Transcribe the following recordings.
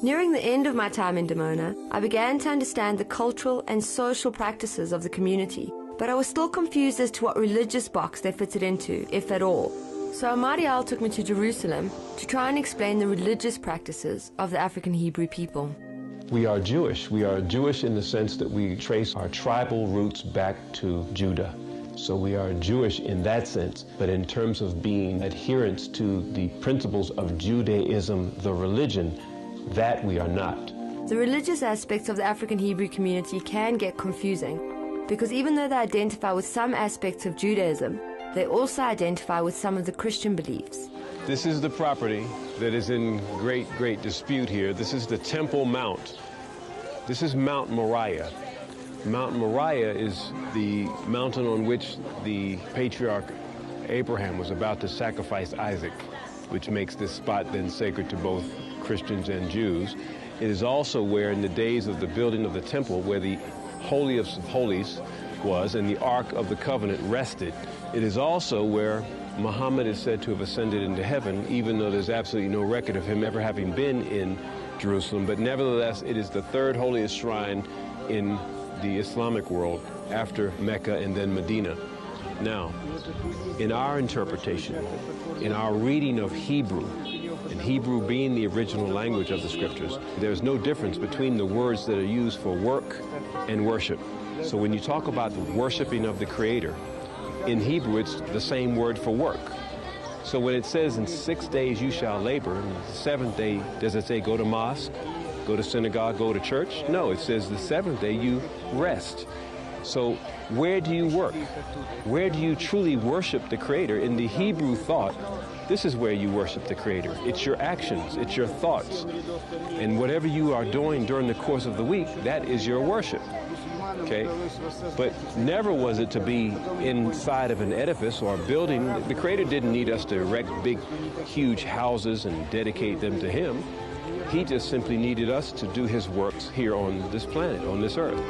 Nearing the end of my time in Dimona, I began to understand the cultural and social practices of the community, but I was still confused as to what religious box they fitted into, if at all. So Mariel took me to Jerusalem to try and explain the religious practices of the African Hebrew people. We are Jewish. We are Jewish in the sense that we trace our tribal roots back to Judah. So we are Jewish in that sense, but in terms of being adherents to the principles of Judaism, the religion, that we are not. The religious aspects of the African Hebrew community can get confusing, because even though they identify with some aspects of Judaism, they also identify with some of the Christian beliefs. This is the property that is in great dispute here. This is the Temple Mount. This is Mount Moriah. Mount Moriah is the mountain on which the patriarch Abraham was about to sacrifice Isaac, which makes this spot then sacred to both Christians and Jews. It is also where in the days of the building of the temple, where the holiest of holies was and the Ark of the Covenant rested. It is also where Muhammad is said to have ascended into heaven, even though there's absolutely no record of him ever having been in Jerusalem. But nevertheless, it is the third holiest shrine in the Islamic world after Mecca and then Medina. Now, in our interpretation, in our reading of Hebrew, and Hebrew being the original language of the scriptures, there's no difference between the words that are used for work and worship. So when you talk about the worshiping of the Creator, in Hebrew it's the same word for work. So when it says in 6 days you shall labor, and the seventh day, does it say go to mosque, go to synagogue, go to church? No, it says the seventh day you rest. So where do you work? Where do you truly worship the Creator? In the Hebrew thought, this is where you worship the Creator. It's your actions, it's your thoughts. And whatever you are doing during the course of the week, that is your worship. Okay? But never was it to be inside of an edifice or a building. The Creator didn't need us to erect big, huge houses and dedicate them to Him. He just simply needed us to do His works here on this planet, on this earth.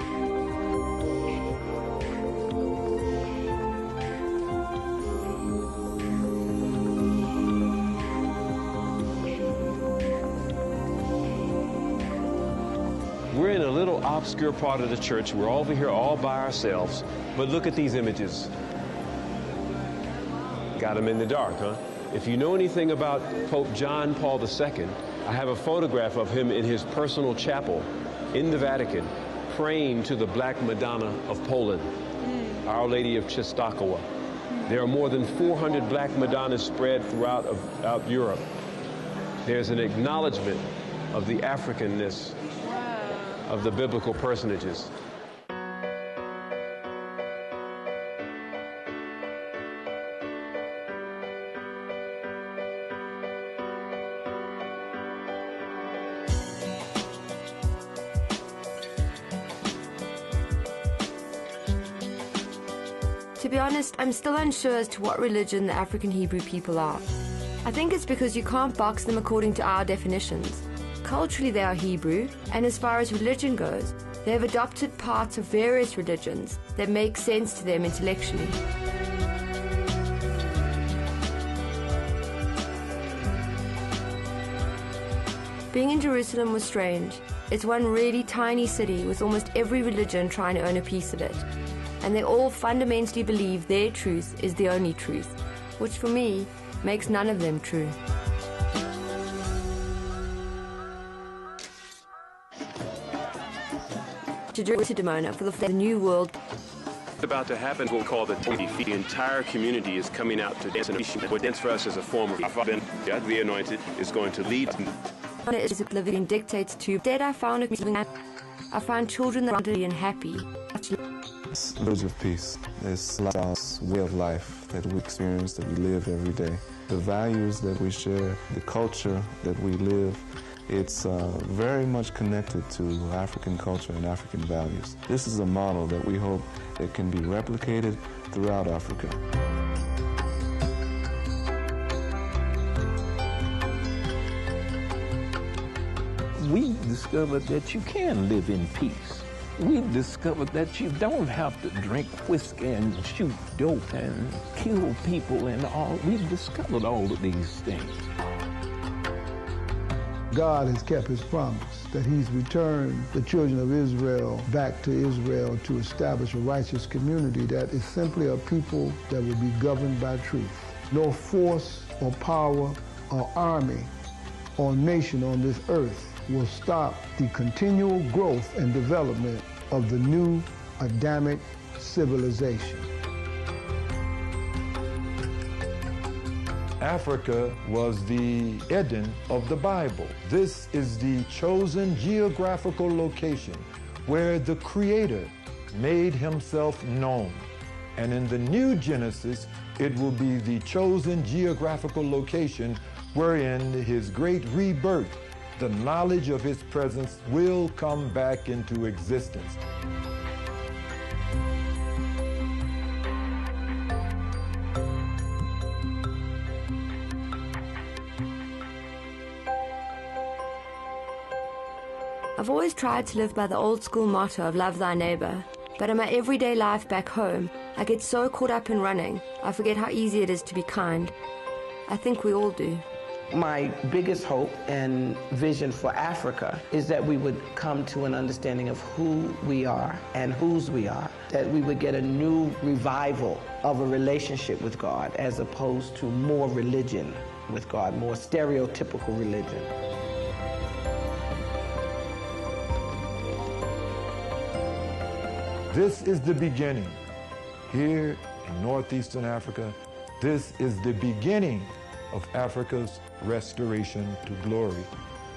We're in a little obscure part of the church. We're over here all by ourselves. But look at these images. Got them in the dark, huh? If you know anything about Pope John Paul II, I have a photograph of him in his personal chapel in the Vatican, praying to the Black Madonna of Poland, Our Lady of Częstochowa. There are more than 400 Black Madonnas spread throughout Europe. There's an acknowledgement of the Africanness of the biblical personages. To be honest, I'm still unsure as to what religion the African Hebrew people are. I think it's because you can't box them according to our definitions. Culturally they are Hebrew, and as far as religion goes, they have adopted parts of various religions that make sense to them intellectually. Being in Jerusalem was strange. It's one really tiny city with almost every religion trying to own a piece of it. And they all fundamentally believe their truth is the only truth, which for me makes none of them true. To Dimona for the New World. What's about to happen, we'll call the 20 feet. The entire community is coming out to dance. What dance for us is a form of the anointed is going to lead. Is living dictates to. Instead, I found children that are and happy. It's a village of peace. It's a way of life that we experience, that we live every day. The values that we share, the culture that we live, it's very much connected to African culture and African values. This is a model that we hope that can be replicated throughout Africa. We discovered that you can live in peace. We discovered that you don't have to drink whiskey and shoot dope and kill people and all. We've discovered all of these things. God has kept his promise that he's returned the children of Israel back to Israel to establish a righteous community that is simply a people that will be governed by truth. No force or power or army or nation on this earth will stop the continual growth and development of the new Adamic civilization. Africa was the Eden of the Bible. This is the chosen geographical location where the Creator made himself known. And in the new Genesis, it will be the chosen geographical location wherein his great rebirth, the knowledge of his presence, will come back into existence. I've always tried to live by the old school motto of love thy neighbor, but in my everyday life back home, I get so caught up in running, I forget how easy it is to be kind. I think we all do. My biggest hope and vision for Africa is that we would come to an understanding of who we are and whose we are, that we would get a new revival of a relationship with God as opposed to more religion with God, more stereotypical religion. This is the beginning. Here in northeastern Africa, this is the beginning of Africa's restoration to glory.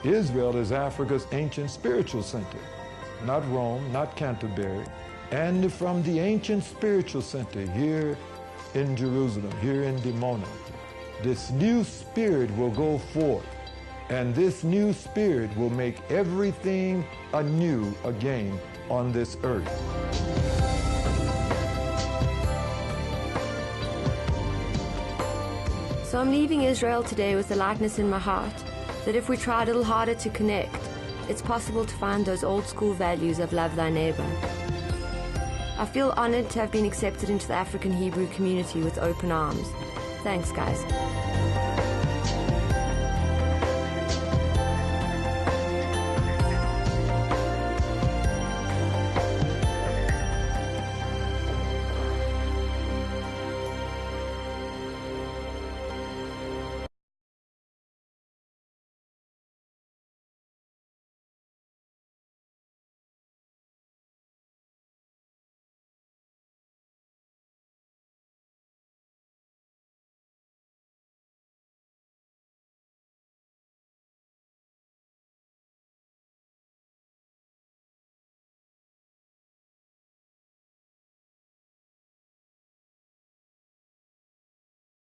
Israel is Africa's ancient spiritual center, not Rome, not Canterbury. And from the ancient spiritual center here in Jerusalem, here in Dimona, this new spirit will go forth, and this new spirit will make everything anew again on this earth. So I'm leaving Israel today with the lightness in my heart that if we try a little harder to connect, it's possible to find those old school values of love thy neighbor. I feel honored to have been accepted into the African Hebrew community with open arms. Thanks, guys.